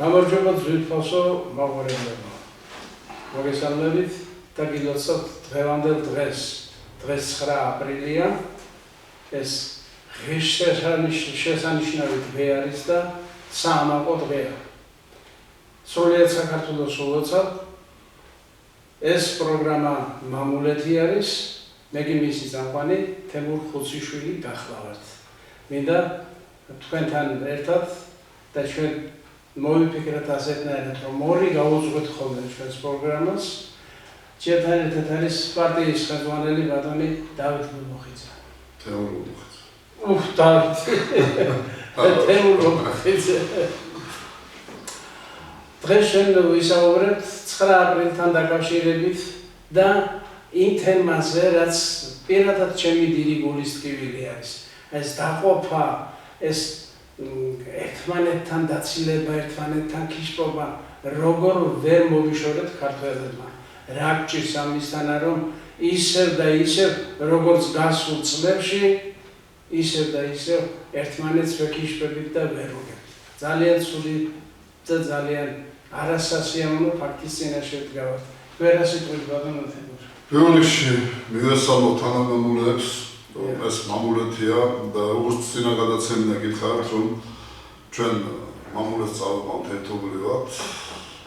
გამარჯობა ძვირფასო მაყურებლებო. მოგესალმებით და გილოცავთ დღევანდელ დღეს 9 აპრილია. ეს ღირსშესანიშნავი დღე არის და საამაყო დღეა. სრულიად საქართველოს ულოცავ. ეს პროგრამა მამულეთი არის. მე კი მისი წამყვანი თემურ ხუციშვილი გახლავართ. მინდა თქვენთან ერთად და ჩვენ მოვიფიქრეთ ასეთნაირად, რომ ორი გავუძღვეთ ხოლმე ჩვენს პროგრამას. ჩვენთან ერთად არის პარტიის ხელმძღვანელი ბატონი დავით გულმოხიძე. თემურ გულმოხიძე. დავით. თემურ გულმოხიძე. დღეს ჩვენ ვისაუბრებთ 9 აპრილთან დაკავშირებით და იმ თემაზე, რაც პირადად ჩემი დიდი გულის ტკივილი არის. ეს დაყოფა, ეს ერთმანეთთან დაცილება, ერთმანეთთან ქიშპობა, როგორ ვერ მოვიშორეთ ქართველებმა. რა გჭირს ამისთანა, რომ ისევ და ისევ, როგორც გასულ წლებში, ისევ და ისევ ერთმანეთს ვექიშპებით და ვერ ვუგებთ. ძალიან ცუდი და ძალიან არასასიამოვნო ფაქტის წინაშე ვდგავართ. ვერა სიტყვით ბატონო თემურ. პირველ რიგში მივესალმოთ თანამემამულეებს, ეს მამულეთია და როგორც წინა გადაცემიდან გითხარით, რომ ჩვენ მამულეთს წავიყვანთ ერთობლივად,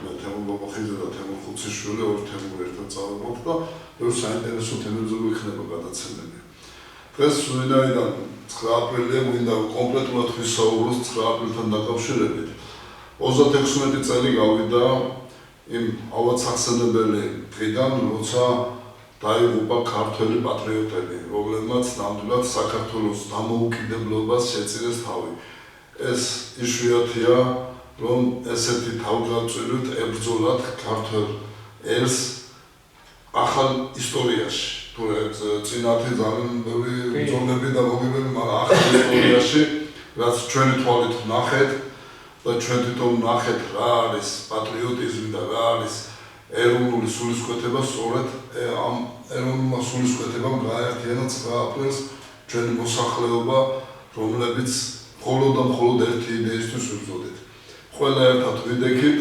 მე თემურ გულმოხიძე და თემურ ხუციშვილი ორ თემურ ერთად წავიყვანთ და ბევრ საინტერესო თემებზე გვიქნება გადაცემები. დღეს ვინაიდან 9 აპრილია მინდა კონკრეტულად ვისაუბროთ 9 აპრილთან დაკავშირებით. 36 წელი გავიდა იმ ავადსახსენებელი დღიდან, როცა დაიღუპა ქართველი პატრიოტები, რომლებმაც ნამდვილად საქართველოს დამოუკიდებლობას შეწირეს თავი. ეს იშვიათია, რომ ესეთი თავგაწვირით ებრძოლათ ქართველ ერს ახალ ისტორიაში. თუ წინათი ძალიან ბევრი ბრძოლები და მოგებები, მაგრამ ახალ ისტორიაში, რაც ჩვენი თვალით ვნახეთ და ჩვენ თვითონ ვნახეთ რა არის პატრიოტიზმი და რა არის ეროვნული სულისკვეთება, სწორედ ამ ეროვნულმა სულისკვეთებამ გააერთიანა 9 აპრილს ჩვენი მოსახლეობა, რომლებიც მხოლოდ და მხოლოდ ერთი იდეისთვის ვიბრძოდით. ყველა ერთად ვიდექით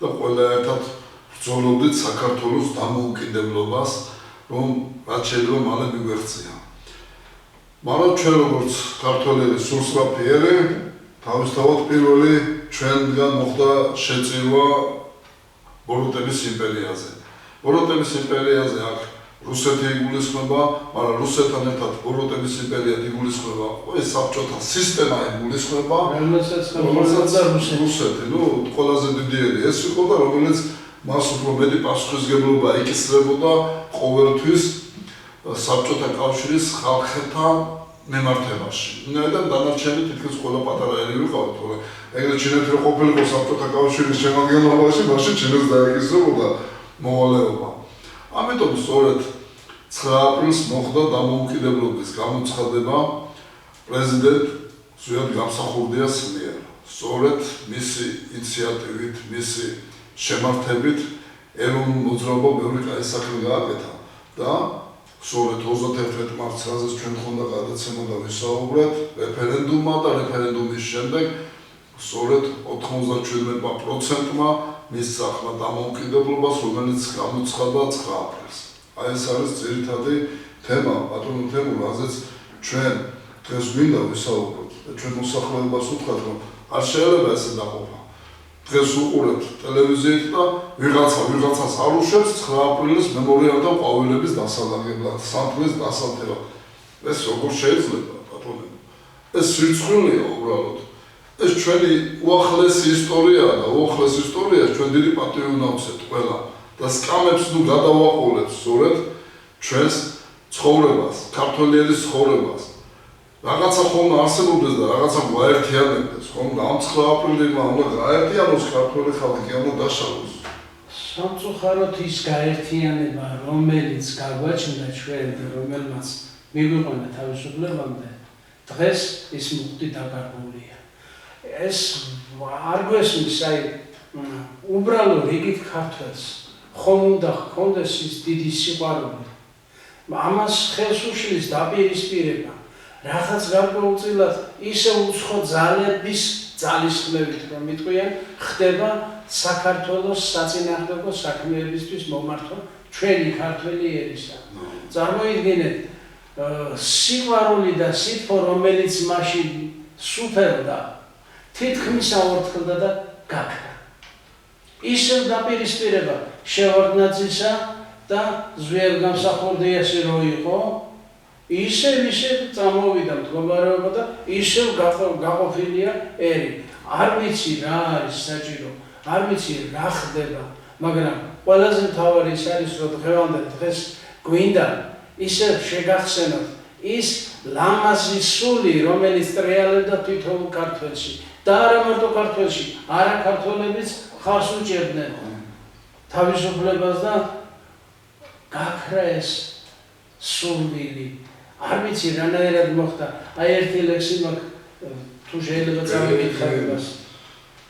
და ყველა ერთად ბრძოლობდით საქართველოს დამოუკიდებლობას, რომ რაც შეიძლება მალე მიგვეღწია. მაგრამ ჩვენ როგორც ქართველები სულსწრაფიერი, თავისთავად პირველი ჩვენგან მოხდა შეწირვა ბოროტების იმპერიაზე. ბოროტების იმპერიაზე აქ რუსეთი იგულისხმება, მაგრამ რუსეთთან ერთად ბოროტების იმპერიად იგულისხმება ეს საბჭოთა სისტემა იგულისხმება, რომელსაც რუსეთი, ყველაზე დიდიერი ეს იყო და რომელიც მას უფრო მეტი პასუხისმგებლობა ეკისრებოდა ყოველთვის საბჭოთა კავშირის ხალხთა მემართებაში. ვინაიდან დანარჩენი თითქმის ყველა პატარა ერი ვიყავით, თორე ეგრეთ ჩინეთი რო ყოფილიყო საბჭოთა კავშირის შემადგენლობაში, მაშინ ჩინეთს დაეკისრებოდა მოვალეობა. ამიტომ სწორედ 9 აპრილს მოხდა დამოუკიდებლობის გამოცხადება პრეზიდენტ ზვიად გამსახურდიას მიერ. სწორედ მისი ინიციატივით, მისი შემართებით ეროვნულ მოძრაობამ ბევრი კაი საქმე გააკეთა და სწორედ 31 მარტს, რაზეც ჩვენ ხონდა გადაცემა და ვისაუბრეთ, რეფერენდუმმა და რეფერენდუმის შემდეგ სწორედ 97%-მა მისცა ახლა დამოუკიდებლობას, რომელიც გამოცხადდა 9 აპრილს. აი ეს არის ძირითადი თემა, ბატონო თემურ, რაზეც ჩვენ დღეს გვინდა ვისაუბროთ და ჩვენ მოსახლეობას ვუთხრათ, რომ არ შეიძლება ესე დაყოფა. დღეს ვუყურებთ ტელევიზიით და ვიღაცას არ უშვებს 9 აპრილის მემორიალთა ყვავილების დასალაგებლად, სამთლის დასალთებად. ეს როგორ შეიძლება, ბატონო? ეს სირცხვილია უბრალოდ. ეს ჩვენი უახლესი ისტორიაა და უახლეს ისტორიას ჩვენ დიდი პატივი უნდა ვცეთ ყველა და სკამებს გადავაყოლებს სწორედ ჩვენს ცხოვრებას, ქართველების ცხოვრებას. რაღაცა ხომ არსებობდეს და რაღაცა გაერთიანებდეს, ხომ ამ 9 აპრილმა უნდა გაერთიანოს ქართველი ხალხი, უნდა დაშალოს. სამწუხაროდ ის გაერთიანება, რომელიც გაგვაჩნდა ჩვენ და რომელმაც მიგვიყვანა თავისუფლებამდე, დღეს ის მუხტი დაკარგულია. ეს არ გვესმის, აი უბრალო რიგით ქართველს ხომ უნდა ჰქონდეს ის დიდი სიყვარული. ამას ხელს უშლის დაპირისპირება. Რაღაც გარკვეულწილად ისე უცხო ძალების ძალისხმევით რომ მიტყვიან, ხდება საქართველოს საწინააღმდეგო საქმეებისთვის მომართვა ჩვენი ქართველი ერისა. წარმოიდგინეთ, სიყვარული და სითბო, რომელიც მაშინ სუფევდა, თითქმის აორთქლდა და გაქრა. ისევ დაპირისპირება შევარდნაძისა და ზვიადგამსახურდიასი რო იყო, ისევ წამოვიდა მდგომარეობა და ისევ გაყოფილია ერი. არ ვიცი რა არის საჭირო, არ ვიცი რა ხდება, მაგრამ ყველაზე მთავარი ის არის, რომ დღეს გვინდა ისევ შეგახსენოთ ის ლამაზი სული, რომელიც ტრიალებდა თითოეულ ქართველში და არა მარტო ქართველში, არა ქართველებიც ხარს უჭერდნენ თავისუფლებას და გაქრა ეს სულვილი. არ ვიცი რანაირად მოხდა, აი ერთი ლექსი მაქვს, თუ შეიძლება წავიკითხავ იმას.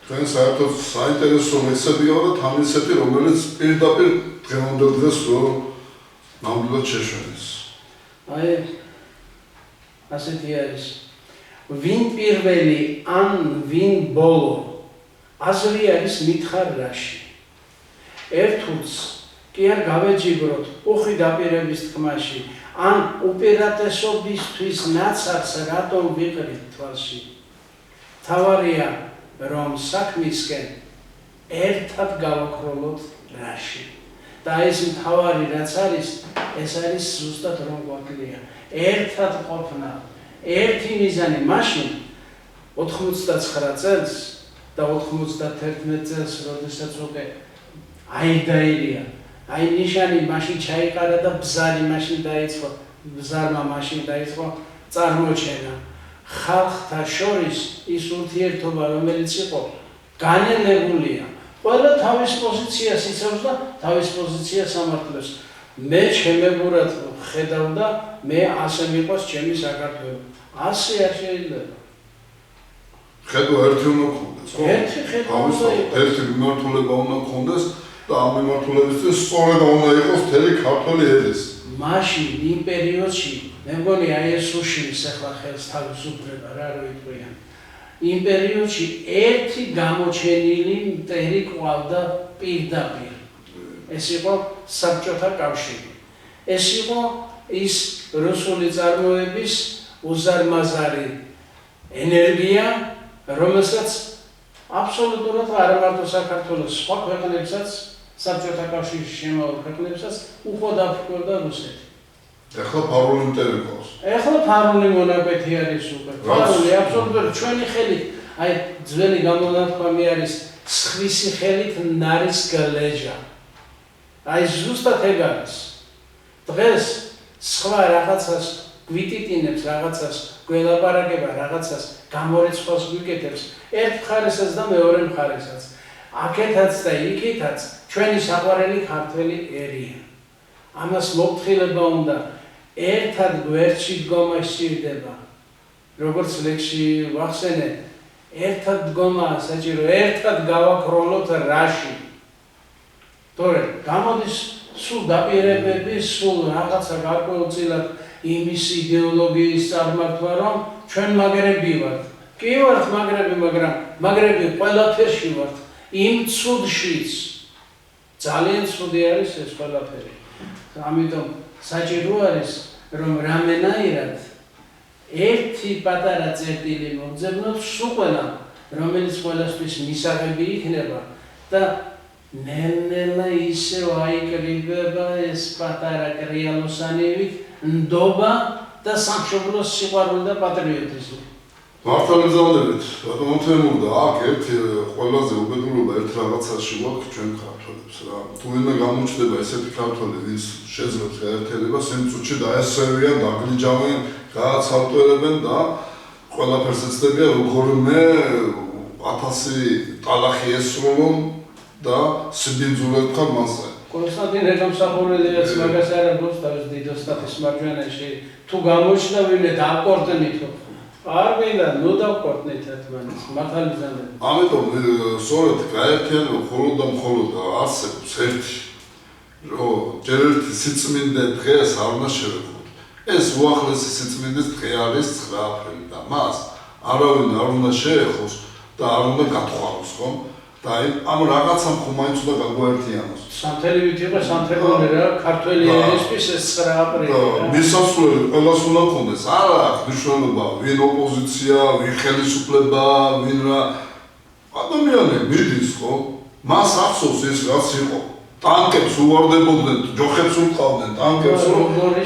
თქვენ საერთოდ საინტერესო ლექსებია და თამისეთი, რომელიც პირდაპირ დღევანდელ დღეს რო ნამდვილად შეშვენეს. აი ასეთი არის. ვინ პირველი ან ვინ ბოლო, აზრი არის მითხარ რაში. ერთუց კი არ გავეჯიბროთ უხი დაპირების თქმაში, ან უპირატესობისთვის ნაცარს რატომ ვიყრით თვალში. თავარია რომ საქმისკენ ერთად გავაქროლოთ რაში. და ეს მთავარი რაც არის, ეს არის ზუსტად რომ გვაკლია. ერთად ყოფნა, ერთი მიზანი მაშინ 99 წელს და 91 წელს, როდესაც უკვე აიდაირია. აი ნიშანი მაშინ ჩაიყარა და ბზარი მაშინ დაიწყო, ბზარმა მაშინ დაიწყო წარმოჩენა. ხალხთა შორის ის ურთიერთობა, რომელიც იყო განელებულია, ყველა თავის პოზიციას იცავს და თავის პოზიციას ამართლებს. მე ჩემებურად ხედავ და მე ასე მიყვარს ჩემი საქართველო. ასე არ შეიძლება. ხედვა ერთი უნდა გქონდეს, ხო? ერთი მიმართულება უნდა გქონდეს და ამ მიმართულებისთვის სწორედ უნდა იყოს მთელი ქართველი ერის. მაშინ იმ პერიოდში მე მგონი აი ეს უშლის ახლა ხელს თავისუფლება რა რო იტყვიან. იმ პერიოდში ერთი გამოჩენილი მტერი ყავდა პირდაპირ. ეს იყო საბჭოთა კავშირი. ეს იყო ის რუსული წარმოების უზარმაზარი ენერგია, რომელსაც აბსოლუტურად არა მარტო საქართველოს, სხვა ქვეყნებსაც, საბჭოთა კავშირში შემავალ ქვეყნებსაც უხო დაფრქვევდა რუსეთი. ეხლა ფარული მტერი ყავს. ეხლა ფარული მონაკვეთი არის უკვე. ფარული აბსოლუტურად ჩვენი ხელით, აი ძველი გამონათქვამი არის სხვისი ხელით ნარის გლეჯა. აი ზუსტად ეგ არის. დღეს სხვა რაღაცას გვიტიტინებს, რაღაცას გველაპარაკება, რაღაცას გამორიცხავს გვიკეთებს, ერთ მხარესაც და მეორე მხარესაც. აქეთაც და იქითაც ჩვენი საყვარელი ქართველი ერია. ამას მოფრთხილება უნდა ერთად გვერდში დგომა სჭირდება. როგორც ლექსში ვახსენეთ, ერთად დგომაა საჭირო, ერთად გავაქროლოთ რაში. თორემ გამოდის სულ დაპირებების, სულ რაღაცა გარკვეულწილად იმის იდეოლოგიის წარმართვა, რომ ჩვენ მაგრები ვართ. კი ვართ მაგრები, მაგრამ მაგრები ყველაფერში ვართ. იმ ცუდშიც. ძალიან ცუდი არის ეს ყველაფერი. ამიტომ საჭირო არის, რომ რამენაირად ერთი პატარა წერტილი მოგძებნოთ სულ ყველამ, რომელიც ყველასთვის მისაღები იქნება და ნელ-ნელა ისევ აიკრიბება ეს პატარა კრიალოსანივით ნდობა და სამშობლოს სიყვარული და პატრიოტიზმი. მართალი გზავნებით, რატომ თემურდა აქ ერთი ყველაზე უბედურობა ერთ რაღაცაში ვაქვს ჩვენ ქართველებს რა. თუ ვინმე გამოჩნდება ესეთი ქართველი, ვის შეძლებს გაერთიანებას, იმ წუთში დაესწრებიან, დაგლიჯავენ, გააცალტვერებენ და ყველაფერს ეცდებიან, როგორმე 1000 ტალახი ესროლონ და სიბინძურებ ხარ მასზე. კონსტანტინე გამსახურდიას მაგას არ აქვს თავის დიდოსტატის მარჯვენაში. თუ გამოჩნდა ვინმე დააკორდნითო. არ მინდა, ნუ დავკორდნით ერთმანეთს, მართალი გზავნებით. ამიტომ სწორედ გაერთიანება მხოლოდ და მხოლოდ არსებობს ერთი, რომ ჯერ ერთი სიწმინდე დღეს არ უნდა შევეხოთ. ეს უახლესი სიწმინდის დღე არის 9 აპრილი და მას არავინ არ უნდა შეეხოს, და არ უნდა გათხოვოს, ხო? და ამ რაღაცამ ხომ მაინც უნდა გაგვაერთიანოს. სამთელივით იყო სამთელოვანი რა, ქართველი ერისთვის ეს 9 აპრილი. მისასვლელი ყველას უნდა ქონდეს. არა აქვს მნიშვნელობა, ვინ ოპოზიცია, ვინ ხელისუფლება, ვინ რა ადამიანი მიდის, ხო? მას ახსოვს ეს რაც იყო. ტანკებს უვარდებოდნენ, ჯოხებს უყავდნენ, ტანკებს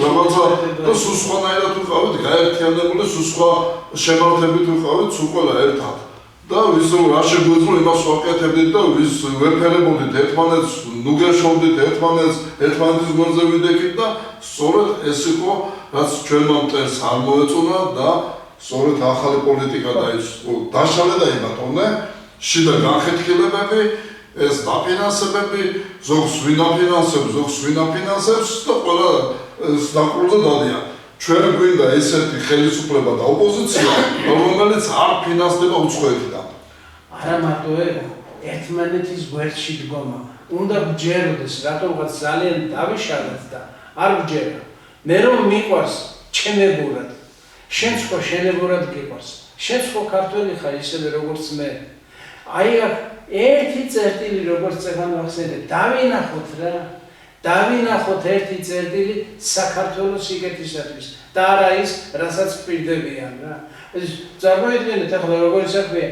რაღაცა და სულ სხვანაირად უყავით, გაერთიანებული, სულ სხვა შემართებით უყავით, სულ ყველა ერთად. და ვის რა შეგვეძლო იმას ვაკეთებდით და ვის ვეფერებოდით ერთმანეთს, ნუ გეშოვდით ერთმანეთს, ერთმანეთის გვერდზე ვიდექით და სწორედ ეს იყო, რაც ჩვენმა მტერს არ მოეწონა და სწორედ ახალი პოლიტიკა დაიწყო. დაშალე და იბატონე, შიდა განხეთქილებები, ეს დაფინანსებები, ზოგს ვინ აფინანსებს, ზოგს ვინ აფინანსებს და ყველა დაყრდნილზე დადიან. ჩვენ გვინდა ესეთი ხელისუფლება და ოპოზიცია, რომელიც არ ფინანსდება უცხოეთიდან. არა მარტო ერთმანეთის გვერდში დგომა. უნდა გჯეროდეს, რატომღაც ძალიან დავიშალეთ და არ გჯერა. მე რომ მიყვარს ჩემებურად, შენც ხო შენებურად გიყვარს. შენც ხო ქართველი ხარ ისევე როგორც მე. აი ერთი წერტილი როგორც წეგან ვახსენე, დავინახოთ რა. დავინახოთ ერთი წერტილი საქართველოს იკეთისათვის და არა ის, რასაც პირდებიან რა. წარმოიდგინეთ ახლა როგორი საქმეა.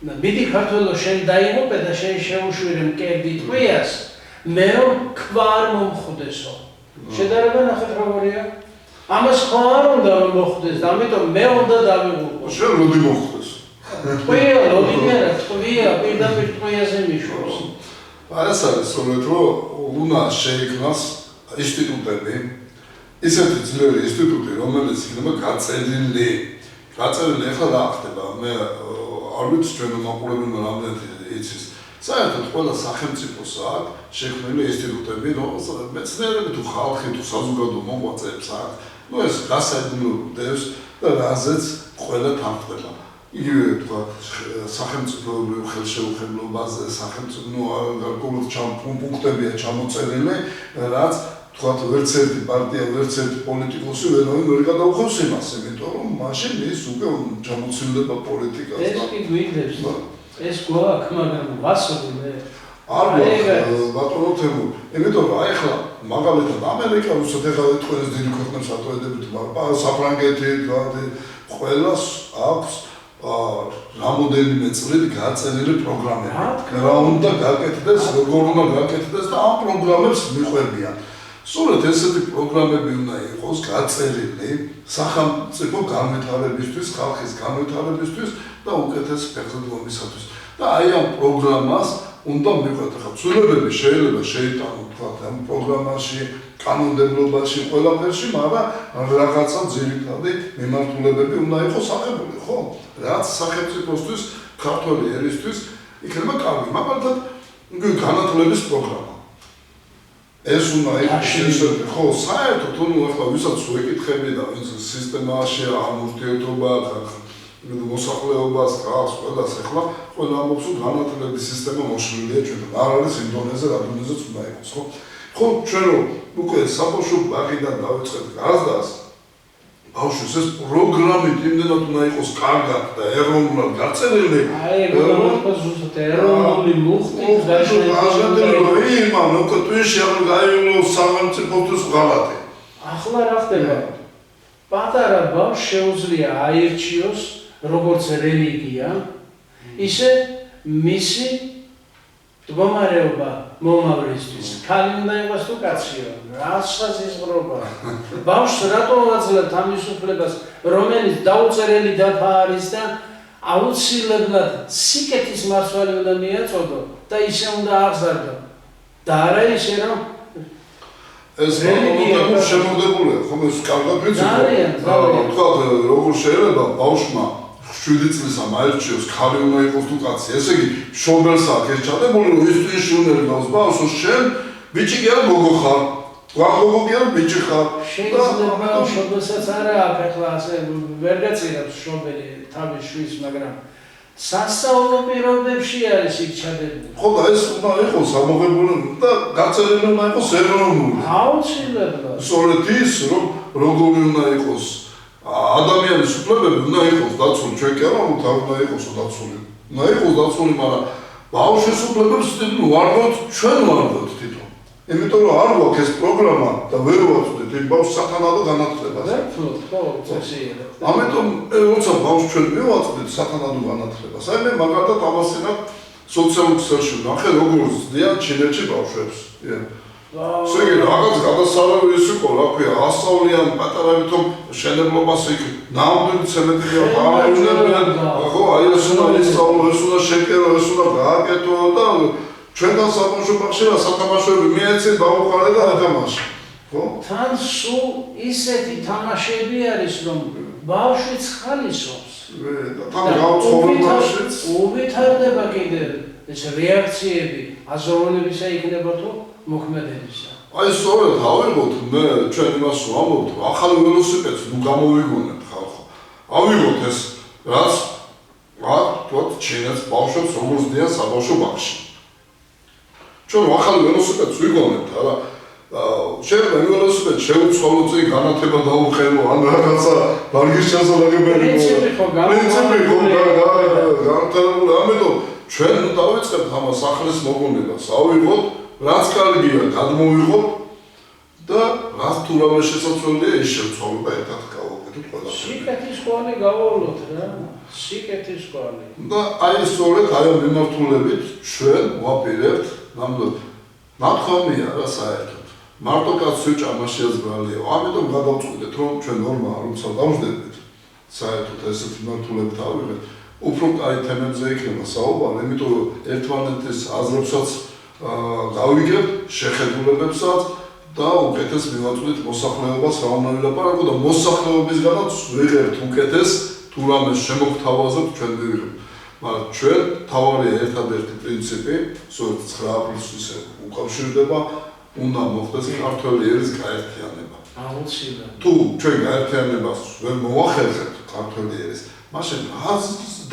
მიდი ქართველო შენ დაიღუპე და შენ შეუშვირე მკერდი ტყვიას, მე რომ ქვა არ მომხვდესო. შედარება ნახეთ როგორია. ამას ხო არ უნდა რომ მოხვდეს და ამიტომ მე უნდა დავიღუპო. შენ როდი მოხვდეს? ტყვია, როდინერა, ტყვია, პირდაპირ ტყვიაზე მიშვებს. ეს არის სწორედ რომ უნდა შეიქმნას ინსტიტუტები, ისეთი ძლიერი ინსტიტუტი, რომელიც იქნება გაწერილი. გაწერილი ახლა რა ხდება? მე არ ვიცი ჩვენ მაყურებელმა რამდენად იცის. საერთოდ ყველა სახელმწიფოს აქვს შექმნილი ინსტიტუტები, რომელსაც მეცნიერები თუ ხალხი თუ საზოგადო მოღვაწეებს აქვს. ნუ ეს გასაიდუმლოებს და რაზეც ყველა თანხდება. იგივე თქვა სახელმწიფოებრივ ხელშეუხებლობაზე, სახელმწიფო გარკვეული პუნქტებია ჩამოწერილი, რაც თქვა ვერც ერთი პარტია, ვერც ერთი პოლიტიკოსი ვერ გადაუხობს იმას, იმიტომ რომ მაშინ ის უკვე ჩამოცილდება პოლიტიკას და ეს კი გვინდებს. ეს გვაქვს, მაგრამ ვასწავლე მე. არ გვაქვს ბატონო თემო. იმიტომ რომ აი ახლა მაგალითად ამერიკა უცებ ახლა თქვენს დიდი ქვეყნებს ატოედებით, მაგრამ საფრანგეთი, ყველას აქვს რამოდენიმე წლით გაწერილი პროგრამები. რა უნდა გაკეთდეს, როგორ უნდა გაკეთდეს და ამ პროგრამებს მიყვებიან. სწორედ ესეთი პროგრამები უნდა იყოს გაწერილი სახელმწიფო განვითარებისთვის, ხალხის განვითარებისთვის და უკეთეს ფერზემდლობისათვის. და აი ამ პროგრამას უნდა მიყვეთ. ახლა ცვლილებები შეიძლება შეიტანო თქვა ამ პროგრამაში, კანონმდებლობაში, ყველაფერში, მაგრამ რაღაცა ძირითადი მიმართულებები უნდა იყოს აღებული, ხო? რაც სახელმწიფოსთვის, ქართველი ერისთვის იქნება კარგი, მაგალითად განათლების პროგრამა. ეს უნდა იყოს შესაძლებელი, ხო, საერთოდ თუ ახლა ვისაც ვეკითხები და ვინც სისტემაში ამ ურთიერთობა, მოსახლეობას, ხალხს, ყველას ახლა ყველა ამბობს, რომ განათლების სისტემა მოშლილია ჩვენთან. არ არის იმ დონეზე, რა დონეზეც უნდა იყოს, ხო? ხო, ჩვენ რომ უკვე საბავშვო ბაღიდან დავიწყეთ გაზდას, ბავშვის ეს პროგრამით იმდენად უნდა იყოს კარგად და ეროვნულად გაწერილი. აი, როგორ ზუსტად ეროვნული მუხტი გაშენებული. იმან უკვე თვიში აღარ გაივლოს სახელმწიფოთვის ღალატი. ახლა რა ხდება? პატარა ბავშვს შეუძლია აირჩიოს როგორც რელიგია, ისე მისი მდგომარეობა მომავლისთვის. ქალი უნდა იყოს თუ კაციო, რასაც იზღრობა. ბავშვს რატომ ვაძლევთ თავისუფლებას, რომელიც დაუწერელი დაფა არის და აუცილებლად სიკეთის მარცვალი უნდა მიაწოდო და ისე უნდა აღზარდო. და არა ისე რომ ეს რელიგია შემოღებულია, ხომ ეს კარგად ვიცი. ძალიან. თქვა როგორ შეიძლება ბავშვმა 7 წლისა მაერჩიოს, ქალი უნდა იყოს თუ კაცი. ესე იგი, მშობელს აქვს ეს ჩადებული, რომ ის ტვინში უნდა იყოს ბავშვს, შენ ბიჭი კი არა გოგო ხარ. თქვა გოგო კი არა ბიჭი ხარ. შეიძლება მშობელსაც არა აქვს ახლა ასე ვერ გაწირავს მშობელი თავის შვილს, მაგრამ სასწავლო პირობებში არის იქ ჩადებული. ხო და ეს უნდა იყოს ამოღებული და გაწერილი უნდა იყოს ეროვნული. აუცილებლად. სწორედ ის, რომ როგორი უნდა იყოს ადამიანის უფლებები უნდა იყოს დაცული, ჩვენ კი არა უნდა იყოს დაცული იყოს დაცული, მაგრამ ბავშვის უფლებებს ვარდოთ, ჩვენ ვარდოთ თვითონ. იმიტომ რომ არ გვაქვს ეს პროგრამა და ვერ ვაწვდით იმ ბავშვს სათანადო განათლებას. ხო, წესია. ამიტომ როცა ბავშვს ჩვენ მივაწვდით სათანადო განათლებას, აი მე მაგალითად ამასინად სოციალურ ქსელში ვნახე როგორ ზრდიან ჩინეთში ბავშვებს. შეგი რაღაც გადასარევი ის იყო, რა ქვია, ასწავლიან პატარავითომ შენებლობას იქ ნამდვილი ცემენტია ფარაუნებიან. ხო, აი ეს უნდა ისწავლო, ეს უნდა შეკერო, ეს უნდა გააკეთო და ჩვენთან საბავშვო ბაღში რა სათამაშოები მიეცეთ დაუყარე და ეთამაშე. ხო? თან სულ ისეთი თამაშები არის, რომ ბავშვიც ხალისობს. თან გავცხოვრებაშიც უვითარდება კიდევ ეს რეაქციები აზროვნებისა იქნება თუ მოქმედებისა. აი სწორედ ავიღოთ მე ჩვენ იმას ვამბობთ, ახალი ველოსიპედს ნუ გამოვიგონებთ ხალხო. ავიღოთ ეს რაც ვთქვათ ჩინეთს ბავშვებს როგორ ზრდიან საბავშვო ბაღში. ჩვენ ახალი ველოსიპედს ვიგონებთ, არა შეიძლება ველოსიპედს შევცვალოთ წინ განათება დაუხელო ან რაღაცა ბარგის ჩასალაგებელი პრინციპი ხო განვითარებული ამიტომ ჩვენ ნუ დავიწყებთ ამას ახლის მოგონებას ავიღოთ რაც კარგია გადმოვიღოთ და რაც თუ რამე შესაძლებელია ის შევცვალოთ და ერთად გავაკეთოთ ყველაფერი. სიკეთის კვალი გავავლოთ რა. სიკეთის კვალი. და აი სწორედ აი ამ მიმართულებით ჩვენ ვაპირებთ ნამდვილად ნათქვამია რა საერთოდ. მარტო კაცი ჭამაშია ზბრალია. ამიტომ გადავწყვიტეთ რომ ჩვენ ნორმაა როცა დავждებით საერთოდ ესეთ მიმართულებით ავიღეთ. უფრო კაი თემებზე იქნება საუბარი, იმიტომ რომ ერთმანეთის აზრებსაც გავიგებთ, შეხედულებებსაც და უკეთეს მივაწვდით მოსახლეობას რა უნდა ვილაპარაკო და მოსახლეობისგანაც ვიღებთ უკეთეს თუ რამე შემოგთავაზებთ ჩვენ მივიღებთ. მაგრამ ჩვენ თავარია ერთადერთი პრინციპი, სწორედ 9 აპრილს უკავშირდება, უნდა მოხდეს ქართველი ერის გაერთიანება. აუცილებლად. თუ ჩვენ გაერთიანებას ვერ მოვახერხებთ ქართველი ერის, მაშინ რაც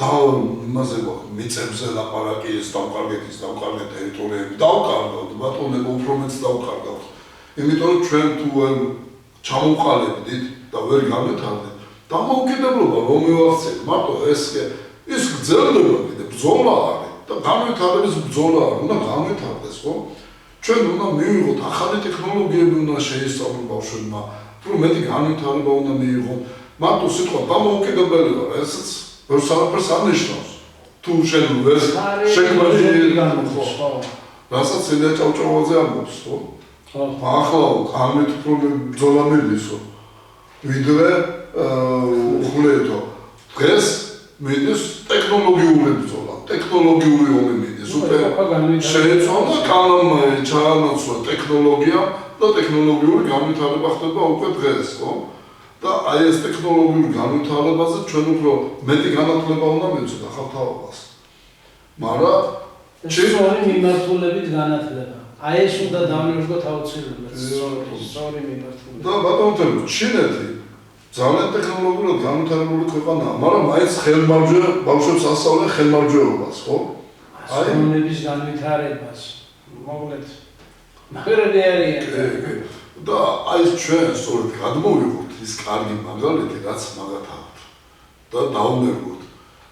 იმაზე მიწებზე ლაპარაკი ის დავკარგეთ ტერიტორიები, დავკარგავთ, ბატონებო უფრო მეც დავკარგავთ. იმიტომ რომ ჩვენ თუ ვერ ჩამოვყალიბდით და ვერ განვითარდით, დამოუკიდებლობა რომ მივახცეთ, მარტო ის გრძელდება კიდე ბრძოლა არის და განვითარების ბრძოლა არის, უნდა განვითარდეს, ხო? ჩვენ უნდა მივიღოთ ახალი ტექნოლოგიები უნდა შეისწავლოთ ბავშვებმა, უფრო მეტი განვითარება უნდა მიიღოთ. მარტო სიტყვა დამოუკიდებელი ვარ, ესეც ვერ საერთოდ არნიშნავს. თუ შენ ვერ შეგვიძლია განვითარდეს, ხო? რასაც ელია ჭავჭავაძე ამბობს, ხო? ახლა ამით უფრო ბრძოლა მიდისო. ვიდრე ხულეთო. დღეს მიდის ტექნოლოგიური ბრძოლა, ტექნოლოგიური ომი მიდის. უკვე შეეცვალა კანონმა ჩაანაცვლა ტექნოლოგია და ტექნოლოგიური განვითარება ხდება უკვე დღეს, ხო? და აი ეს ტექნოლოგიური განვითარებაზე ჩვენ უფრო მეტი განათლება უნდა მივცეთ ახალ თაობას. მაგრამ სწორი მიმართულებით განათლება. აი ეს უნდა დავიღოთ აუცილებლად. სწორი მიმართულებით. და ბატონო, ჩინეთი ძალიან ტექნოლოგიურად განვითარებული ქვეყანაა, მაგრამ მაინც ხელმარჯვე ბავშვებს ასწავლენ ხელმარჯვეობას, ხო? ასწავლების განვითარებას. მოკლედ. მაგრები არიან. და აი ჩვენ სწორედ გადმოვიღოთ ის კარგი მაგალითი, რაც მაგათ აქვთ. და დავუმერგოთ,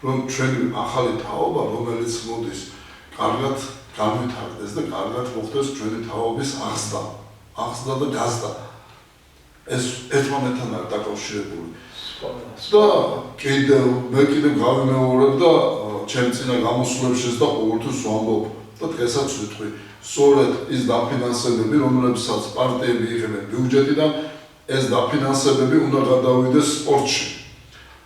რომ ჩვენი ახალი თაობა, რომელიც მოდის, კარგად განვითარდეს და კარგად მოხდეს ჩვენი თაობის აღზრდა და გაზრდა. ეს ერთმანეთთან არის დაკავშირებული. და მე კიდევ გავიმეორებ და ჩემ წინა გამოსვლებშიც და ყოველთვის ვამბობ და დღესაც ვიტყვი, სწორედ ის დაფინანსებები, რომლებსაც პარტიები იღებენ ბიუჯეტიდან, ეს დაფინანსებები უნდა გადავიდეს სპორტში.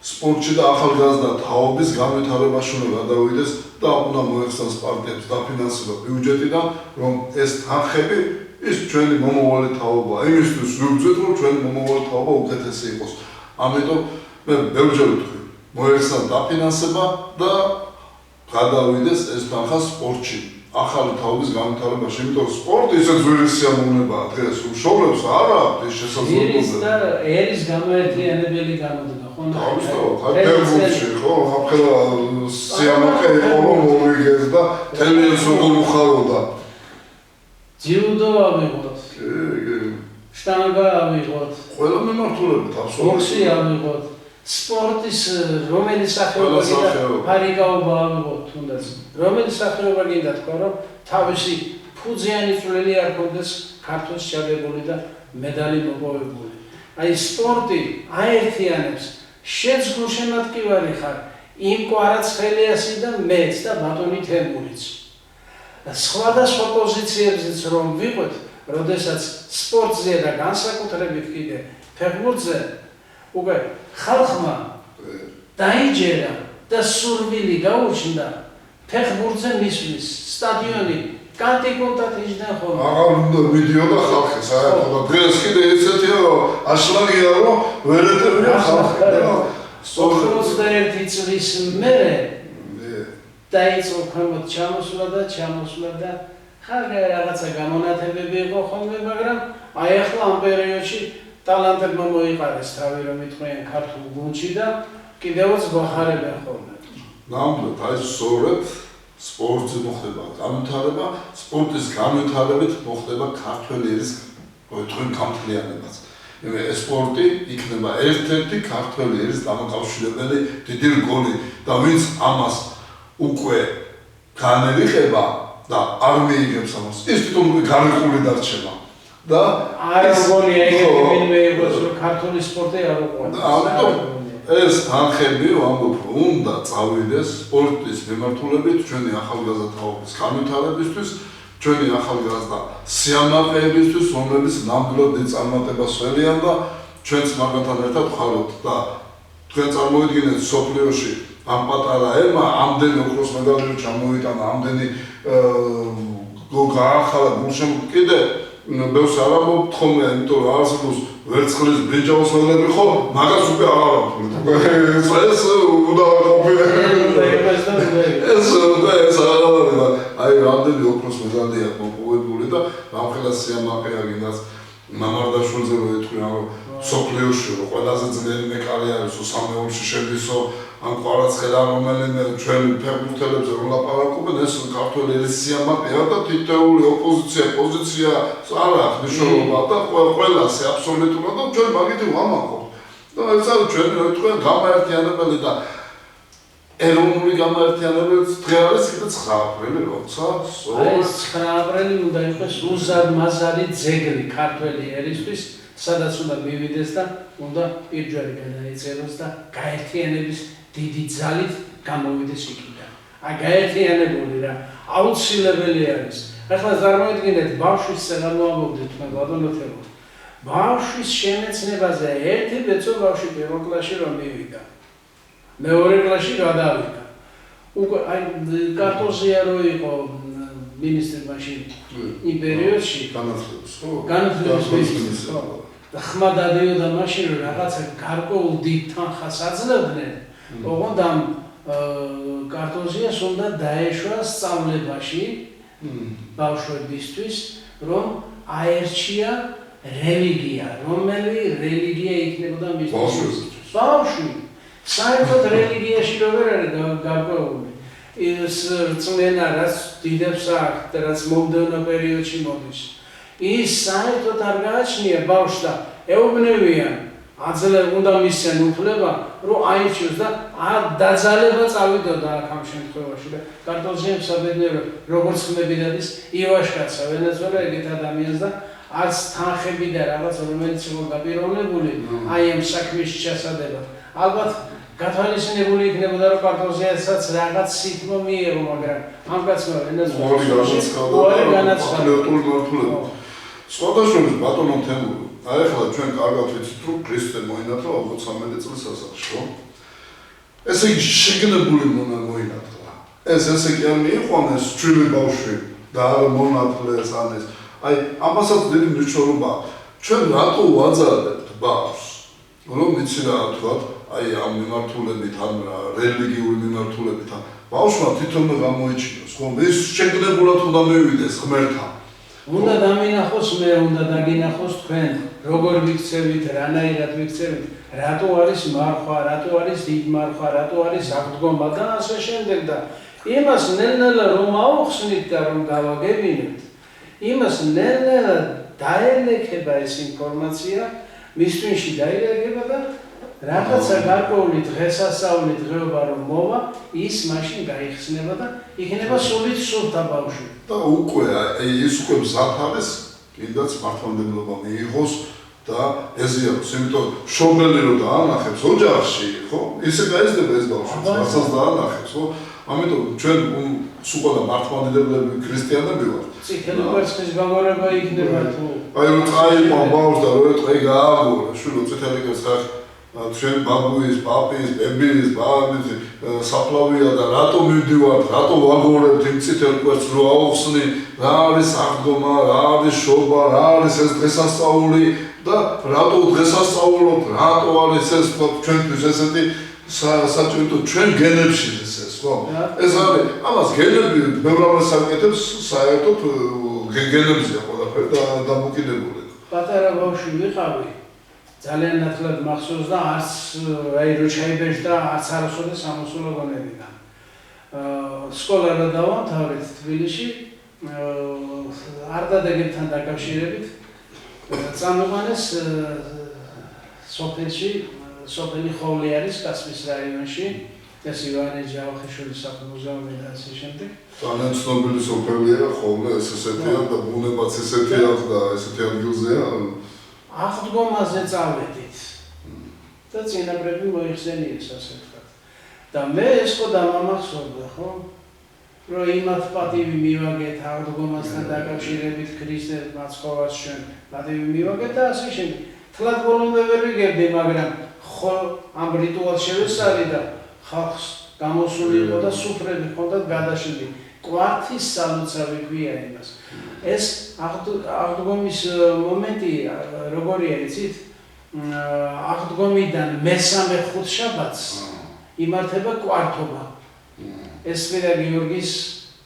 სპორტში და ახალგაზრდა თაობის განვითარებაში უნდა გადავიდეს და უნდა მოეხსნას პარტიებს დაფინანსება ბიუჯეტიდან, რომ ეს თანხები ის ჩვენი მომავალი თაობა, იმისთვის ვიბრძვით, რომ ჩვენი მომავალი თაობა უკეთესი იყოს. ამიტომ მე ბევრჯერ ვთქვი, მოეხსნათ დაფინანსება და გადავიდეს ეს თანხა სპორტში, ახალი თაობის განვითარებაში, იმიტომ რომ სპორტი ისე ძვირი სიამოვნებაა დღეს, უშუალოდ არ აქვს ეს შესაძლებლობა. ის და ერის გამოერთიანებელი გამოდგა, ხო? თავისთავად, ფეხბურთში, ხო, ახლა სიამაყე იყო რომ მოვიგეს და თელევიზორს როგორ უხაროდა. ჯიუდო ავიღოთ. შტანგა ავიღოთ. ყველა მიმართულებით აბსოლუტურად. ბოქსი ავიღოთ. სპორტის რომელი სახეობა გინდა ფარიკაობა ავიღოთ თუნდაც რომელი სახეობა გინდა თქვა რომ თავისი ფუძიანი წვლილი არ ქონდეს ქართულს ჩადებული და მედალი მოპოვებული აი სპორტი აერთიანებს შენს გულშემატკივარი ხარ იმ კვარაცხელიასი და მეც და ბატონი თემურიც სხვადასხვა პოზიციებზეც რომ ვიყოთ როდესაც სპორტზე და განსაკუთრებით კიდე ფეხბურთზე უკვე ხალხმა დაიჯერა და სურვილი გაუჩნდა ფეხბურთზე მისვლის სტადიონი კანტიკონტად იჯდნენ ხოლმე. აღარ უნდა მიდიოდა ხალხი საერთოდ. დღეს კიდე ესეთია აშლაგია რომ ვერ ეტევია ხალხი. 91 წლის მერე დაიწყო ქვემოთ ჩამოსვლა და ხალხი რაღაცა გამონათებები იყო ხოლმე, მაგრამ აი ახლა ამ პერიოდში ტალანტებმა მოიყარეს თავი რომ იტყვიან ქართულ გუნდში და კიდევაც გვახარებენ ხოლმე. ნამდვილად აი სწორედ სპორტზე მოხდება განვითარება, სპორტის განვითარებით მოხდება ქართველი ერის გამთლიანებაც. ეს სპორტი იქნება ერთ-ერთი ქართველი ერის დამაკავშირებელი დიდი რგოლი და ვინც ამას უკვე განერიხება და არ მიიღებს ამას, ის თვითონ გარიყული დარჩება. და არ გონია ეგეთი ვინმე იყოს რომ ქართული სპორტი არ უყვარს. ეს თანხები ვამბობ უნდა წავიდეს სპორტის მიმართულებით ჩვენი ახალგაზრდაობის განვითარებისთვის, ჩვენი ახალგაზრდა სიამაყეებისთვის, რომლებიც ნამდვილად დიდ წარმატებას ველიან და ჩვენც მაგათთან ერთად ვხარობთ და თქვენ წარმოვიდგინეთ სოფლიოში ამ პატარა ელმა ამდენი ოქროს მედალი ჩამოიტანა, ამდენი გაახალა გულშემატკივარი კიდე ბევრს არ ამბობთ ხოლმე, იმიტომ რომ არსებობს ვერცხლის ბრინჯაოს მედლები ხო, მაგას უკვე აღარ ამბობთ. ეს უნდა ყოფილიყო. ეს აღარ აი რამდენი ოქროს მედალი აქვს მოპოვებული და რამხელა სიამაყეა გინდას მამარდაშვილზე რო ეთქვიან რომ სოფლიოში რომ ყველაზე ძლიერი მეკარე არის სამეულში შედისო ამ კვარაცხელა რომელიმე ჩვენ ფეხბურთელებზე რომ ლაპარაკობენ ეს ქართველი ერის სიამაყეა და თითოეული პოზიცია არ აქვს მნიშვნელობა და ყველასე აბსოლუტურად და ჩვენ მაგითი ვამაყობთ და ეს არის ჩვენი რო თქვენ გამაერთიანებელი და ეროვნული გამაერთიანებელიც დღე არის კიდე 9 აპრილი როცა ეს 9 აპრილი უნდა იყოს უზარმაზარი ძეგლი ქართველი ერისთვის სადაც უნდა მივიდეს და უნდა პირველი გადაიწეროს და გაერთიანების დიდი ძალით გამოვიდეს იქიდან. აი გაერთიანებული რა აუცილებელი არის. ახლა წარმოიდგინეთ ბავშვის წინამორბედით თქვენ ბატონოთებო. ბავშვის შემეცნებაზე ერთი ბეწო ბავშვი პირველ კლასში რომ მივიდა. მეორე კლასში გადავიდა. უკვე აი კარტოზია რო იყო მინისტრი მაშინ იმ პერიოდში განათლების მინისტრი და ხმა დადიოდა მაშინ რომ რაღაცა გარკვეულ დიდ თანხას აძლევდნენ, ოღონდ ამ კარტოზიას უნდა დაეშვა სწავლებაში ბავშვებისთვის, რომ აერჩია რელიგია, რომელი რელიგია იქნებოდა მისთვის. ბავშვი საერთოდ რელიგიაში რო ვერ არის გარკვეული. ის რწმენა რაც დიდებს აქვს და რაც მომდევნო პერიოდში მოდის. ის საერთოდ არ გააჩნია ბავშვს და ეუბნებიან უნდა მისცენ უფლება რომ აირჩიოს და დაძალება წავიდოდა აქ ამ შემთხვევაში და კარტოზიამ საბედნიერო როგორც ხმებიდადის ივაშკაცა ვენესუელა ეგეთ ადამიანს და არც თანხები და რაღაც რომელიც იყო გაპიროვნებული აი ამ საქმის ჩასადებად ალბათ გათვალისწინებული იქნებოდა რომ კარტოზიასაც რაღაც სითბო მიიღო მაგრამ ამ კაცმა ვენესუელაში უარი განაცხადა სხვადასხვა ბატონო თემური აი ახლა ჩვენ კარგად ვიცით რომ ქრისტე მოინათლა 13 წლის ასაკში ხო? ესე იგი შეგნებული მოინათლა. ესე კი არ მიიყვანეს ჩვენი ბავშვი და არ მონათლეს ანეს. აი ამასაც დიდი მნიშვნელობა. ჩვენ რატო ვაძალებთ ბავშვს? რომ ვიცი რა თქვა, აი ამ მიმართულებით ან რელიგიური მიმართულებით ან ბავშვმა თვითონ გამოიჩინოს, ხო? ის შეგნებულად უნდა მივიდეს ღმერთთან. უნდა დამინახოს მე, უნდა დაგინახოს თქვენ, როგორ ვიქცევით, რანაირად ვიქცევით, რატო არის მარხვა, რატო არის დიდმარხვა, რატო არის აღდგომა და ასე შემდეგ და იმას ნელ-ნელა რომ აუხსნით და რომ გავაგებინებთ, იმას ნელ-ნელა დაელექება ეს ინფორმაცია, მის ტვინში დაილეგება და რაღაცა გარკვეული დღესასწაული დღეობა რომ მოვა, ის მაშინ გაიხსნება და იქნება სულით სულთა ბავშვი. და უკვე ის უკვე მზად არის, კიდაც მართლმადიდებლობა მიიღოს და ეზიაროს, იმიტომ შობელი რო დაანახებს ოჯახში, ხო? ისე გაიზრდება ეს ბავშვი, რასაც დაანახებს, ხო? ამიტომ ჩვენ სულ მართლმადიდებლები ქრისტიანები ვართ. წითელი კვერცხის გამორება იქნება თუ აი რომ წაიყვან ბავშვს და რო ეტყვი გააგორა, შვილო წითელი კვერცხი ჩვენ ბაბუის, პაპის, ბებიის, ბაბის საფლავია და რატო მივდივართ, რატო ვაგორებთ იმ წითელ კვერცხს რო აუხსნი, რა არის აღდგომა, რა არის შობა, რა არის ეს დღესასწაული და რატო დღესასწაულობთ, რატო არის ეს ჩვენთვის ესეთი საჭირო ჩვენ გენებში ეს ხო? ეს არის, ამას გენები ბევრად საკეთებს საერთოდ გენებზია ყველაფერი და დამოკიდებული. პატარა ბავშვი ვიყავი. ძალიან ნათლად მახსოვს და არც აი რო ჩაიბეჭდა არც არასოდეს სამოსულო გონებიდან. სკოლა რა დავამთავრეთ თბილისში, არდადეგებთან დაკავშირებით წამოყვანეს სოფელში, სოფელი ხოვლი არის კასპის რაიონში, ეს ივანე ჯავახიშვილის სახლ-მუზეუმი და ასე შემდეგ. ძალიან ცნობილი სოფელია ხოვლი, ეს ესეთია და ბუნებაც ესეთია და ესეთი ადგილზეა. აღდგომაზე წავედით და წინაპრები მოიხსენიეს ასე ვთქვათ. და მე ეს ხო დამამახსოვრდა, ხო? რომ იმათ პატივი მივაგეთ აღდგომასთან დაკავშირებით ქრისტეს მაცხოვარს ჩვენ პატივი მივაგეთ და ასე შემდეგ. თლად ბოლომდე ვერ ვიგებდი, მაგრამ ხო ამ რიტუალს შევესწარი და ხალხს გამოსული იყო და სუფრები ჰქონდათ გადაშლილი. კვართის სალოცავი ქვია იმას. ეს აღდგომის მომენტი როგორია იცით? აღდგომიდან მესამე ხუთშაბათს იმართება კვართობა. ეს წმინდა გიორგის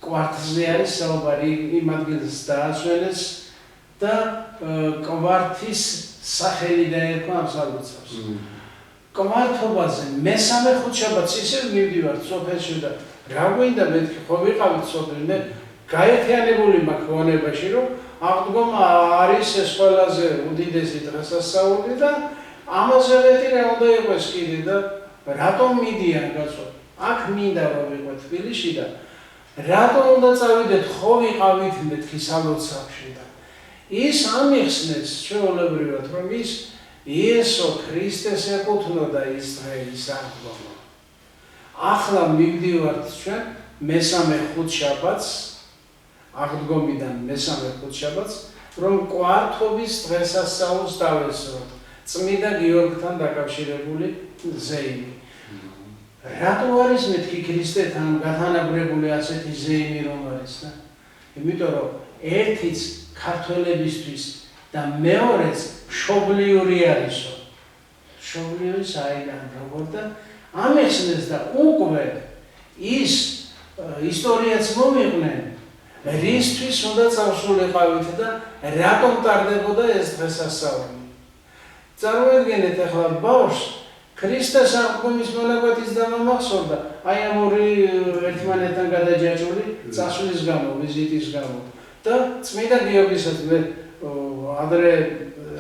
კვართზე არის საუბარი, იმ ადგილს დაასვენეს და კვართის სახელი დაერქვა ამ სალოცავს. კვართობაზე მესამე ხუთშაბათს ისევ მივდივართ სოფელში და რა გვინდა მეთქი, ხო ვიყავით სოფელი, მე გაერთიანებული მაქვს გონებაში, რომ აღდგომა არის ეს ყველაზე უდიდესი დღესასწაული და ამაზე მეტი რა უნდა იყოს კიდე და რატომ მიდიან კაცო? აქ მინდა რომ ვიყო თბილისში და რატომ უნდა წავიდეთ, ხო ვიყავით მეთქი სალოცავში და ის ამიხსნეს ჩვეულებრივად, რომ ის იესო ქრისტეს ეკუთვნოდა ის დღე ის აღდგომა. ახლა მივდივართ ჩვენ მესამე ხუთშაბათს, აღდგომიდან მესამე ხუთშაბათს, რომ კვართობის დღესასწაულს დავესწროთ, წმინდა გიორგთან დაკავშირებული ზეიმი. რატო არის მეთქი ქრისტესთან გათანაბრებული ასეთი ზეიმი რომ არის და? იმიტომ რომ ერთიც ქართველებისთვის და მეორეც მშობლიური არისო. მშობლიური საიდან როგორ და ამეხსნეს და უკვე ის ისტორიაც მომიყვნენ, რისთვის უნდა წავსულიყავით და რატომ ტარდებოდა ეს დღესასწაული. წარმოიდგინეთ ახლა ბავშვს ქრისტეს აღდგომის მონაკვეთის დამამახსოვრდა, აი ამ ორი ერთმანეთთან გადაჯაჭვული წასვლის გამო, ვიზიტის გამო და წმინდა გიორგისაც მე ადრე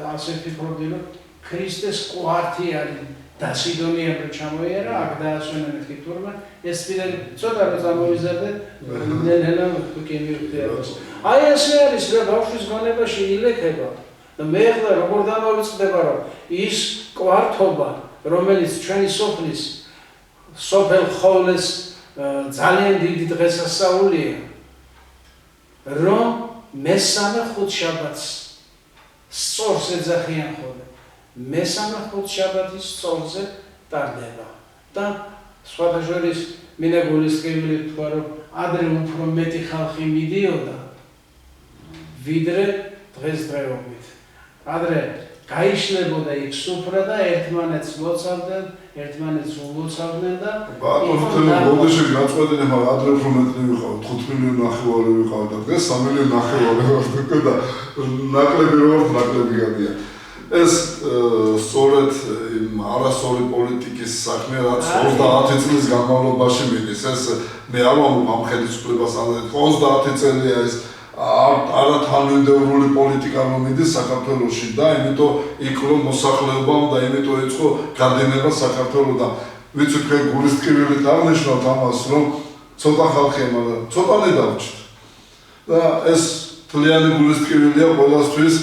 ასე ვფიქრობდი, რომ ქრისტეს კვართი არის და სიდონიებრო ჩამოიარა, აქ დაასვენა მეთქი თურმე, ეს პირად ცოტა რომ წამოვიზარდე, ნელა თქვი მივხვდიაროს. აი ესე არის, რა ბავშვის გონებაში ილექება და მე ახლა როგორ დამოვიწყდება, რომ ის კვართობა, რომელიც ჩვენი სოფლის, სოფელ ხოვლეს ძალიან დიდი დღესასწაულია, რომ მესამე ხუთშაბათს სწორს ეძახიან ხოლმე. მესამე ხუთშაბათის სწორზე ტარდება და სხვათა შორის მინდა გულისწყებული თქვა, რომ ადრე უფრო მეტი ხალხი მიდიოდა ვიდრე დღესდღეობით. ადრე გაიშლებოდა იქ სუფრა და ერთმანეთს ლოცავდნენ, ერთმანეთს ულოცავდნენ და ბატონო მოდეში გაწყვეტინე, მაგრამ ადრე უფრო მეტი ვიყავ, 5 მილიონი ნახევარი ვიყავ და დღეს 3 მილიონი ნახევარი ვარ და ნაკლები რო ვარ, ნაკლები გადია. ეს სწორედ იმ არასწორი პოლიტიკის საქმე, რაც 30 წლის განმავლობაში მიდის. ეს მე არ ვამბობ ამ ხელისუფლებას, 30 წელია ეს არათანმიმდევრული პოლიტიკა რომ მიდის საქართველოში და იმიტომ იქ რომ მოსახლეობა და იმიტომ იწყო გადინება საქართველოსთან. ვიცი თქვენ გულისტკივილით აღნიშნავთ ამას რომ ცოტა ხალხია, მაგრამ ცოტანი დავჭით. და ეს თლიანი გულისტკივილია ყველასთვის,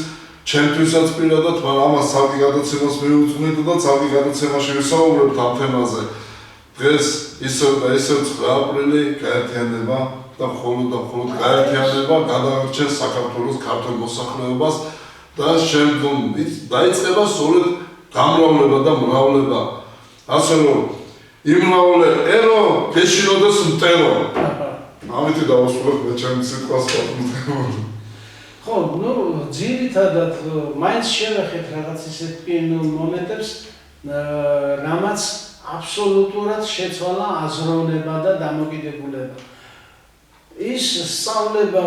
ჩემთვისაც პირადად, მაგრამ ამას ცალკე გადაცემას მიუძღვნით და ცალკე გადაცემაში ვისაუბრებთ ამ თემაზე. დღეს ისევ და ისევ 9 აპრილი გაერთიანება და მხოლოდ გაერთიანება გადაარჩენს საქართველოს ქართულ მოსახლეობას და შემდგომ დაიწყება სწორედ გამრავლება და მრავლება. ასე რომ იმრავლე ერო გეშინოდეს მტერო. ამით დავასრულებ მე ჩემი სიტყვას ვაკეთებ. ხო, ძირითადად მაინც შევეხეთ რაღაც ისეთ პირნულ მომენტებს, რამაც აბსოლუტურად შეცვალა აზროვნება და დამოკიდებულება. ის სწავლება,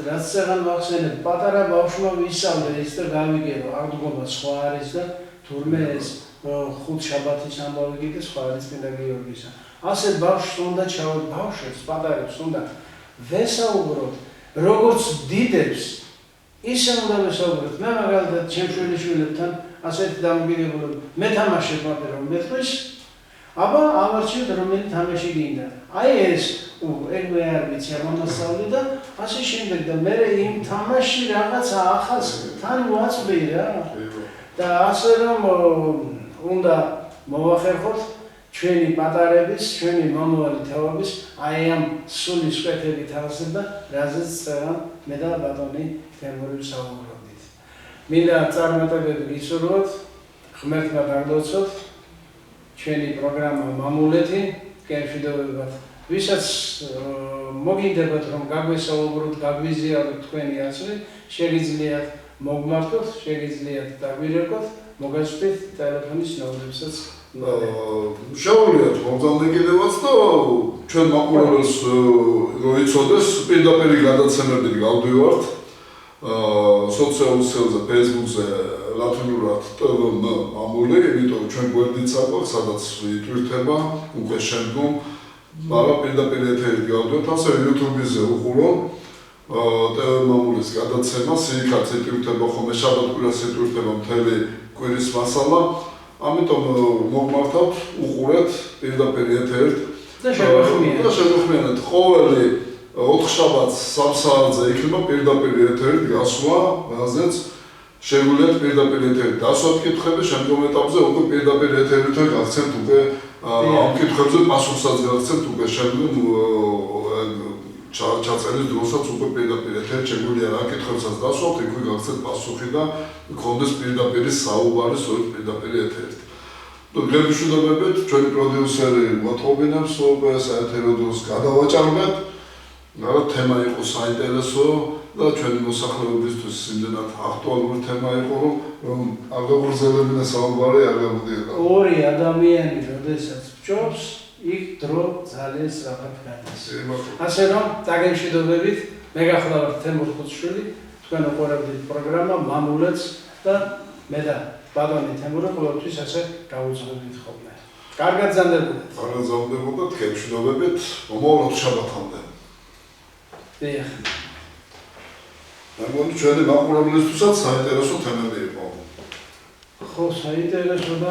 რაც წეგან ვახსენებ, პატარა ბავშვმა ვისწავლე ის და გავიგერო, აღდგომა სხვა არის და თურმე ეს ხუთ შაბათის ამბავი კიდე სხვა არის წმინდა გიორგისა. ასეთ ბავშვს უნდა ჩავარდ ბავშვებს, პატარებს უნდა ვესაუბროთ, როგორც დიდებს, ისე უნდა ვესაუბროთ. მე მაგალითად ჩემ შვილიშვილებთან ასეთი დამოკიდებულება მეთამაშებ მაგრამ მეთქვის აბა ავარჩიოთ რომელი თამაში გინდა. აი ეს ეგ არ ვიცი არ მომასწავლე და ასე შემდეგ და მე იმ თამაში რაღაცა ახალს თან ვაწვდი რა. და ასე რომ უნდა მოვახერხოთ ჩვენი პატარების, ჩვენი მომავალი თაობის აი ამ სულის კვეთებით ახსენდა, რაზეც წერან მე და ბატონი თემური ვსაუბრობდით. მინდა წარმატებები გისურვოთ, ღმერთმა დაგდოცოთ ჩვენი პროგრამა მამულეთი, კენშვიდობებად. ვისაც მოგინდებათ რომ გაგვესაუბროთ, გაგვიზიაროთ თქვენი აზრი, შეგიძლიათ მოგმართოთ, შეგიძლიათ დაგვირეკოთ, მოგესწრით ტელეფონის ნომრებსაც. შევულიათ მომძალნე კიდევაც და ჩვენ მაყურებელს რომ იცოდეს პირდაპირ გადაცემებით გავდივართ სოციალურ ქსელზე, Facebook-ზე ლათინურად TVM მამული, იმიტომ ჩვენ გვერდიც აქვს, სადაც იტვირთება უკვე შემდგომ, მაგრამ პირდაპირ ეთერით გავდივართ, ასევე YouTube-ზე უყურო TVM მამულის გადაცემას, იქაც იტვირთება ხოლმე შაბათ-კვირას იტვირთება მთელი კვირის მასალა. ამიტომ მოგმართავთ, უყურეთ პირდაპირ ეთერით და შევეხმიანეთ. ყოველი 4 შაბათს 3 საათზე იქნება პირდაპირ ეთერით გასვლა, რაზეც შეგვიძლიათ პირდაპირ ეთერით დასვათ კითხვები, შემდგომ ეტაპზე უკვე პირდაპირ ეთერით გაგცემთ უკვე ამ კითხვებზე პასუხსაც გაგცემთ უკვე შემდგომ ჩაწერის დროსაც უკვე პირდაპირ ეთერით შეგვიძლია რა კითხვებსაც დასვათ, იქვე გაგცემთ პასუხი და გქონდეს პირდაპირ საუბარი სწორედ პირდაპირ ეთერით. გეშინოდებებით ჩვენი პროდიუსერი მოთხოვინებს უკვე საეთერო დროს გადავაჭარბეთ. რა თემა იყო საინტერესო და ჩვენი მოსახლეობისთვის იმდენად აქტუალური თემა იყო, რომ არ გაგვგრძელებინა საუბარი, არ გამოდიოდა. ორი ადამიანი, როდესაც ბჭობს, იქ დრო ძალიან სწრაფად გადის. ასე რომ დაგემშვიდობებით, მე გახლავართ თემურ ხუთშვილი, თქვენ უყურებთ პროგრამა მამულეთს და მე და ბატონი თემური ყოველთვის ასე გავუძღვებით ხოლმე. კარგად გზავნებოდეთ. კარგად გზავნებოდეთ, გემშვიდობებით, მომავალ შაბათამდე. დიახ. მე მგონი ჩვენი მაყურებლისთვისაც საინტერესო თემები იყო. ხო, საინტერესო და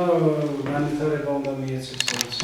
განვითარება უნდა მიეცეს.